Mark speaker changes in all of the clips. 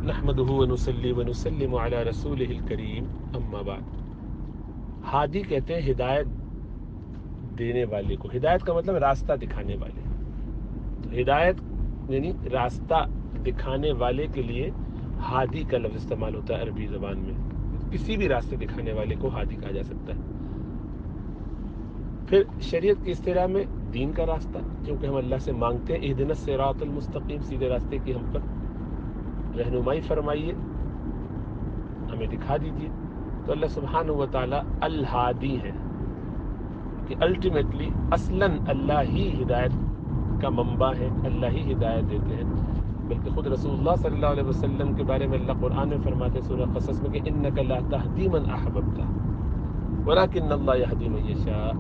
Speaker 1: نحمدہ ونصلی ونسلم علی رسولہ الکریم اما بعد۔ ہادی کہتے ہیں ہدایت دینے والے کو۔ ہدایت کا مطلب راستہ دکھانے والے۔ تو ہدایت یعنی راستہ دکھانے والے کے لیے ہادی کا لفظ استعمال ہوتا ہے عربی زبان میں۔ کسی بھی راستے دکھانے والے کو ہادی کہا جا سکتا ہے۔ پھر شریعت کی اصطلاح میں دین کا راستہ، کیونکہ ہم اللہ سے مانگتے ہیں اہدنا الصراط المستقیم، سیدھے راستے کی ہم پر رہنمائی فرمائیے، ہمیں دکھا دیجیے۔ تو اللہ سبحانہ و تعالی الہادی ہے کہ الٹیمیٹلی اصلاً اللہ ہی ہدایت کا منبع ہے، اللہ ہی ہدایت دیتے ہیں۔ بلکہ خود رسول اللہ صلی اللہ علیہ وسلم کے بارے میں اللہ قرآن میں فرماتے ہیں سورہ قصص میں کہ انک لا تہدی من احببت ولکن اللہ یہدی من یشاء،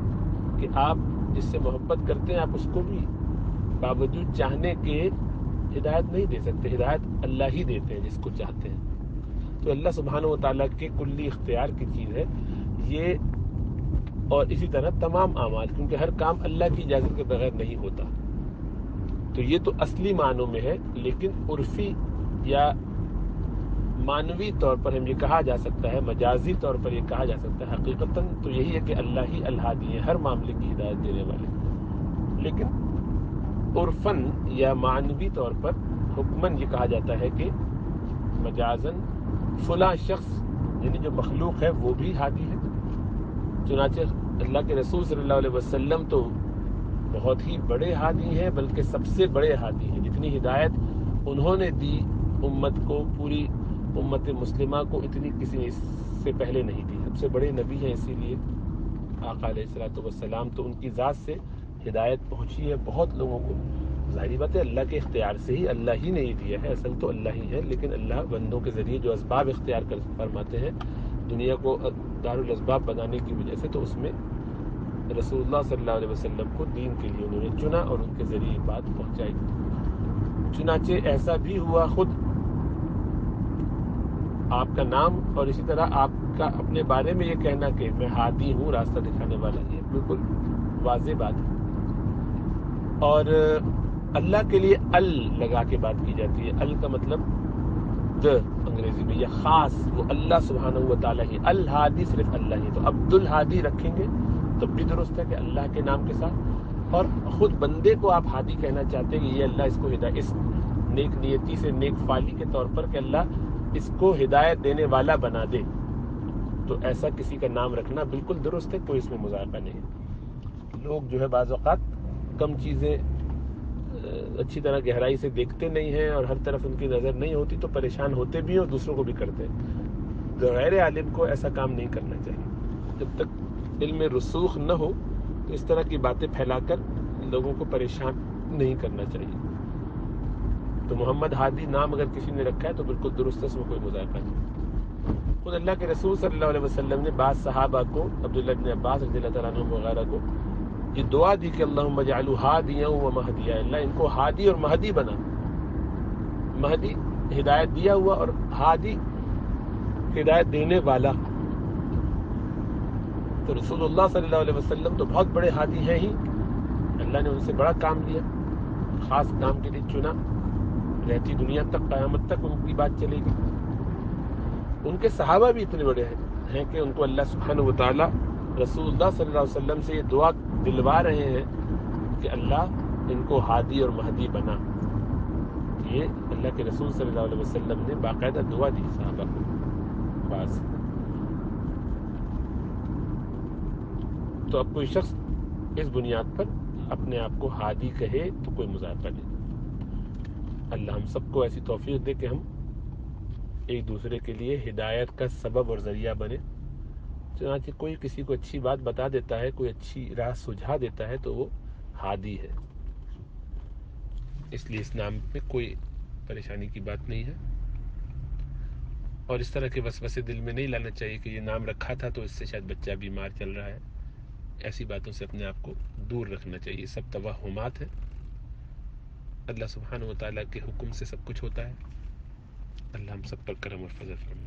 Speaker 1: کہ آپ جس سے محبت کرتے ہیں آپ اس کو بھی باوجود چاہنے کے ہدایت نہیں دے سکتے، ہدایت اللہ ہی دیتے ہیں جس کو چاہتے ہیں۔ تو اللہ سبحانہ و تعالیٰ کے کلی اختیار کی چیز ہے یہ، اور اسی طرح تمام اعمال، کیونکہ ہر کام اللہ کی اجازت کے بغیر نہیں ہوتا۔ تو یہ تو اصلی معنوں میں ہے، لیکن عرفی یا معنوی طور پر ہم یہ کہا جا سکتا ہے، مجازی طور پر یہ کہا جا سکتا ہے، حقیقتاً تو یہی ہے کہ اللہ ہی الہادی ہے، ہر معاملے کی ہدایت دینے والے۔ لیکن عرفاً یا معنوی طور پر حکماً یہ کہا جاتا ہے کہ مجازاً فلاں شخص یعنی جو مخلوق ہے وہ بھی ہادی ہے۔ چنانچہ اللہ کے رسول صلی اللہ علیہ وسلم تو بہت ہی بڑے ہادی ہیں، بلکہ سب سے بڑے ہادی ہیں۔ جتنی ہدایت انہوں نے دی امت کو، پوری امت مسلمہ کو، اتنی کسی نے اس سے پہلے نہیں دی۔ سب سے بڑے نبی ہیں، اسی لیے آقا علیہ الصلوۃ والسلام، تو ان کی ذات سے ہدایت پہنچی ہے بہت لوگوں کو۔ ظاہری بات ہے اللہ کے اختیار سے ہی، اللہ ہی نے یہ دیا ہے، اصل تو اللہ ہی ہے، لیکن اللہ بندوں کے ذریعے جو اسباب اختیار کر فرماتے ہیں دنیا کو دارالاسباب بنانے کی وجہ سے، تو اس میں رسول اللہ صلی اللہ علیہ وسلم کو دین کے لیے انہوں نے چنا اور ان کے ذریعے بات پہنچائی۔ چنانچہ ایسا بھی ہوا، خود آپ کا نام اور اسی طرح آپ کا اپنے بارے میں یہ کہنا کہ میں ہادی ہوں، راستہ دکھانے والا، یہ بالکل واضح بات ہے۔ اور اللہ کے لیے ال لگا کے بات کی جاتی ہے۔ ال کا مطلب انگریزی میں، یہ خاص وہ اللہ سبحانہ و تعالیٰ ہی، الہادی صرف اللہ ہی۔ تو عبد الہادی رکھیں گے تب بھی درست ہے کہ اللہ کے نام کے ساتھ، اور خود بندے کو آپ ہادی کہنا چاہتے ہیں کہ یہ اللہ اس کو ہدایت، اس نیک نیتی سے، نیک فالی کے طور پر کہ اللہ اس کو ہدایت دینے والا بنا دے، تو ایسا کسی کا نام رکھنا بالکل درست ہے، کوئی اس میں مذاکرہ نہیں ہے۔ لوگ جو ہے بعض اوقات کم چیزیں اچھی طرح گہرائی سے دیکھتے نہیں ہیں اور ہر طرف ان کی نظر نہیں ہوتی، تو پریشان ہوتے بھی ہیں اور دوسروں کو بھی کرتے ہیں۔ غیر عالم کو ایسا کام نہیں کرنا چاہیے۔ جب تک علم رسوخ نہ ہو تو اس طرح کی باتیں پھیلا کر لوگوں کو پریشان نہیں کرنا چاہیے۔ تو محمد ہادی نام اگر کسی نے رکھا ہے تو بالکل درست ہے، اس میں کوئی مذاکرہ نہیں۔ خود اللہ کے رسول صلی اللہ علیہ وسلم نے بعض صحابہ کو، عبداللہ بن عباس رضی اللہ تعالیٰ عنہ وغیرہ کو، یہ دعا دی کہ اللہم اجعلہ ہادیا و مہدیا، اللہ ان کو ہادی اور مہدی بنا۔ مہدی ہدایت دیا ہوا اور ہادی ہدایت دینے والا۔ تو رسول اللہ صلی اللہ علیہ وسلم تو بہت بڑے ہادی ہیں ہی، اللہ نے ان سے بڑا کام لیا، خاص کام کے لیے چنا، رہتی دنیا تک، قیامت تک ان کی بات چلے گی۔ ان کے صحابہ بھی اتنے بڑے ہیں کہ ان کو اللہ سبحانہ و تعالیٰ رسول اللہ صلی اللہ علیہ وسلم سے یہ دعا دلوا رہے ہیں کہ اللہ ان کو ہادی اور مہدی بنا۔ یہ اللہ کے رسول صلی اللہ علیہ وسلم نے باقاعدہ دعا دی صحابہ کو بعض۔ تو اب کوئی شخص اس بنیاد پر اپنے آپ کو ہادی کہے تو کوئی مذاکرہ نہیں۔ اللہ ہم سب کو ایسی توفیق دے کہ ہم ایک دوسرے کے لیے ہدایت کا سبب اور ذریعہ بنے۔ چنانچہ کوئی کسی کو اچھی بات بتا دیتا ہے، کوئی اچھی راہ سجھا دیتا ہے تو وہ ہادی ہے۔ اس لیے اس نام میں کوئی پریشانی کی بات نہیں ہے، اور اس طرح کے وسوسے دل میں نہیں لانا چاہیے کہ یہ نام رکھا تھا تو اس سے شاید بچہ بیمار چل رہا ہے۔ ایسی باتوں سے اپنے آپ کو دور رکھنا چاہیے، سب توہمات ہیں۔ اللہ سبحانہ و تعالیٰ کے حکم سے سب کچھ ہوتا ہے۔ اللہ ہم سب پر کرم اور فضل فرمائے۔